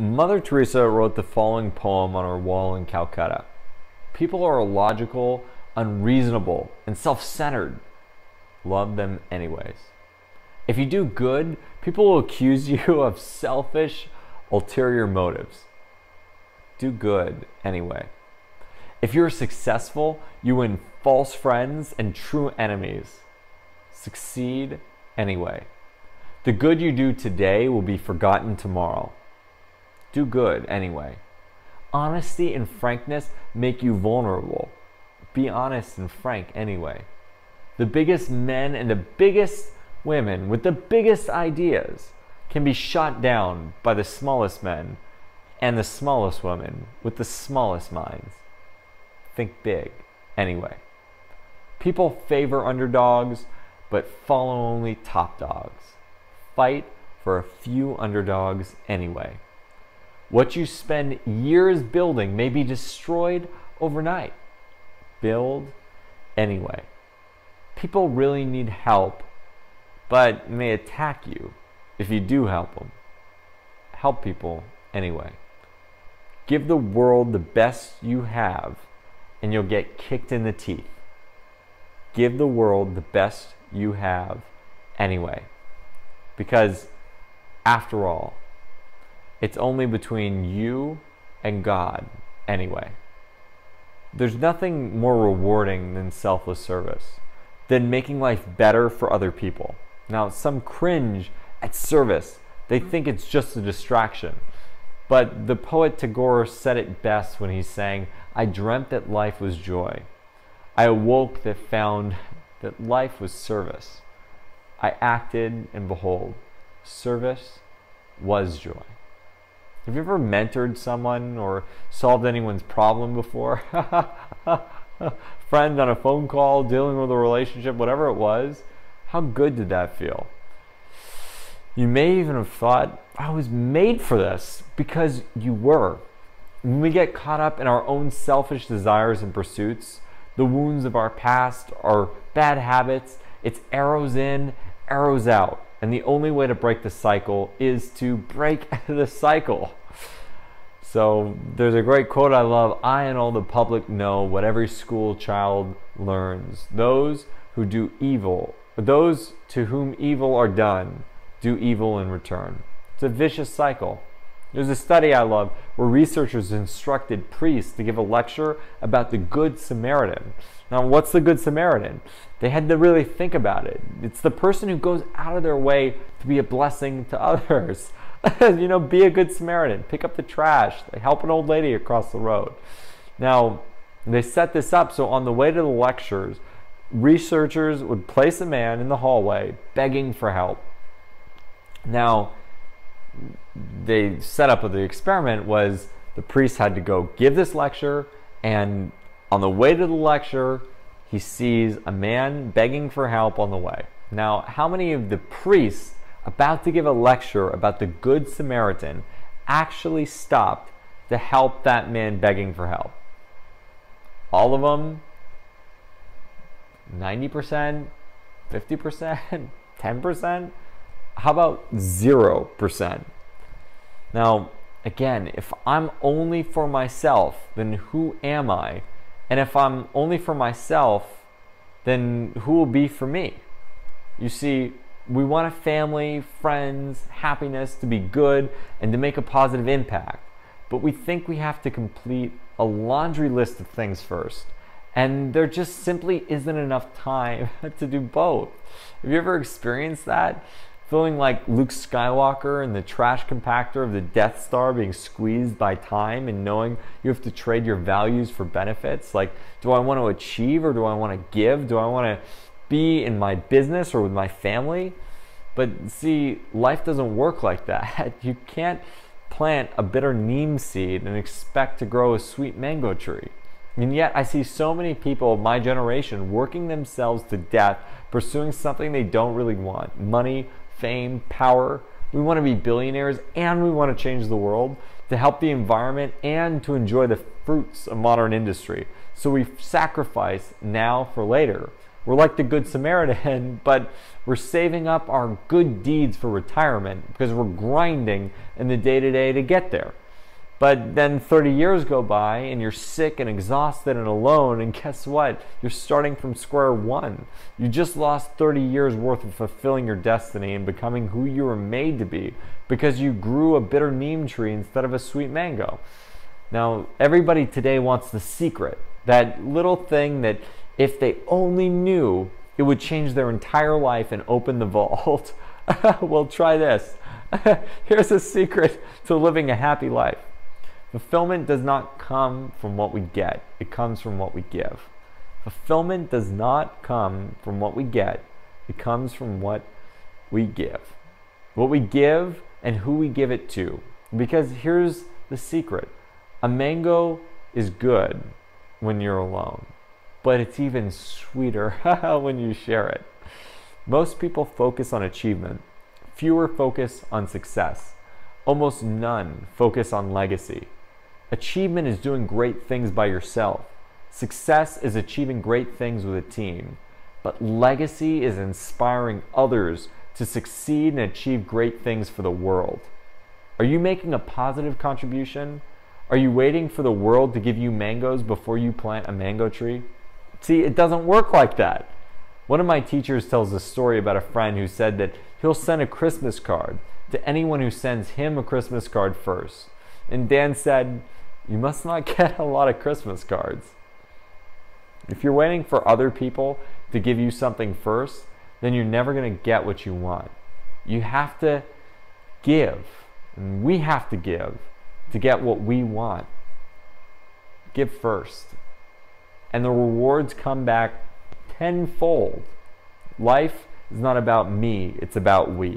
Mother Teresa wrote the following poem on her wall in Calcutta. People are illogical, unreasonable, and self-centered. Love them anyways. If you do good, people will accuse you of selfish, ulterior motives. Do good anyway. If you're successful, you win false friends and true enemies. Succeed anyway. The good you do today will be forgotten tomorrow. Do good anyway. Honesty and frankness make you vulnerable. Be honest and frank anyway. The biggest men and the biggest women with the biggest ideas can be shot down by the smallest men and the smallest women with the smallest minds. Think big anyway. People favor underdogs, but follow only top dogs. Fight for a few underdogs anyway. What you spend years building may be destroyed overnight. Build anyway. People really need help, but may attack you if you do help them. Help people anyway. Give the world the best you have, and you'll get kicked in the teeth. Give the world the best you have anyway. Because, after all, it's only between you and God anyway. There's nothing more rewarding than selfless service, than making life better for other people. Now, some cringe at service. They think it's just a distraction. But the poet Tagore said it best when he sang, "I dreamt that life was joy. I awoke that found that life was service. I acted, and behold, service was joy." Have you ever mentored someone or solved anyone's problem before? Friend on a phone call, dealing with a relationship, whatever it was. How good did that feel? You may even have thought, I was made for this, because you were. When we get caught up in our own selfish desires and pursuits, the wounds of our past, our bad habits, it's arrows in, arrows out. And the only way to break the cycle is to break the cycle. So there's a great quote I love, "I and all the public know what every school child learns. Those who do evil, those to whom evil are done, do evil in return." It's a vicious cycle. There's a study I love where researchers instructed priests to give a lecture about the Good Samaritan. Now, what's the Good Samaritan? They had to really think about it. It's the person who goes out of their way to be a blessing to others. You know, be a good Samaritan. Pick up the trash. Help an old lady across the road. Now, they set this up so on the way to the lectures, researchers would place a man in the hallway begging for help. Now, the setup of the experiment was the priest had to go give this lecture, and on the way to the lecture, he sees a man begging for help on the way. Now, how many of the priests about to give a lecture about the Good Samaritan actually stopped to help that man begging for help? All of them? 90%? 50%? 10%? How about 0%? Now, again, if I'm only for myself, then who am I? And if I'm only for myself, then who will be for me? You see, we want a family, friends, happiness to be good and to make a positive impact. But we think we have to complete a laundry list of things first. And there just simply isn't enough time to do both. Have you ever experienced that? Feeling like Luke Skywalker in the trash compactor of the Death Star being squeezed by time and knowing you have to trade your values for benefits? Like, do I want to achieve or do I want to give? Do I want to be in my business or with my family? But see, life doesn't work like that. You can't plant a bitter neem seed and expect to grow a sweet mango tree. And yet I see so many people of my generation working themselves to death, pursuing something they don't really want. Money, fame, power. We want to be billionaires and we want to change the world, to help the environment and to enjoy the fruits of modern industry. So we sacrifice now for later. We're like the Good Samaritan, but we're saving up our good deeds for retirement because we're grinding in the day-to-day to get there. But then 30 years go by and you're sick and exhausted and alone, and guess what? You're starting from square one. You just lost 30 years worth of fulfilling your destiny and becoming who you were made to be because you grew a bitter neem tree instead of a sweet mango. Now, everybody today wants the secret, that little thing that if they only knew, it would change their entire life and open the vault. Well, try this. Here's a secret to living a happy life. Fulfillment does not come from what we get. It comes from what we give. Fulfillment does not come from what we get. It comes from what we give. What we give and who we give it to. Because here's the secret. A mango is good when you're alone, but it's even sweeter when you share it. Most people focus on achievement. Fewer focus on success. Almost none focus on legacy. Achievement is doing great things by yourself. Success is achieving great things with a team. But legacy is inspiring others to succeed and achieve great things for the world. Are you making a positive contribution? Are you waiting for the world to give you mangoes before you plant a mango tree? See, it doesn't work like that. One of my teachers tells a story about a friend who said that he'll send a Christmas card to anyone who sends him a Christmas card first. And Dan said, "You must not get a lot of Christmas cards." If you're waiting for other people to give you something first, then you're never going to get what you want. You have to give, and we have to give to get what we want. Give first. And the rewards come back tenfold. Life is not about me, it's about we.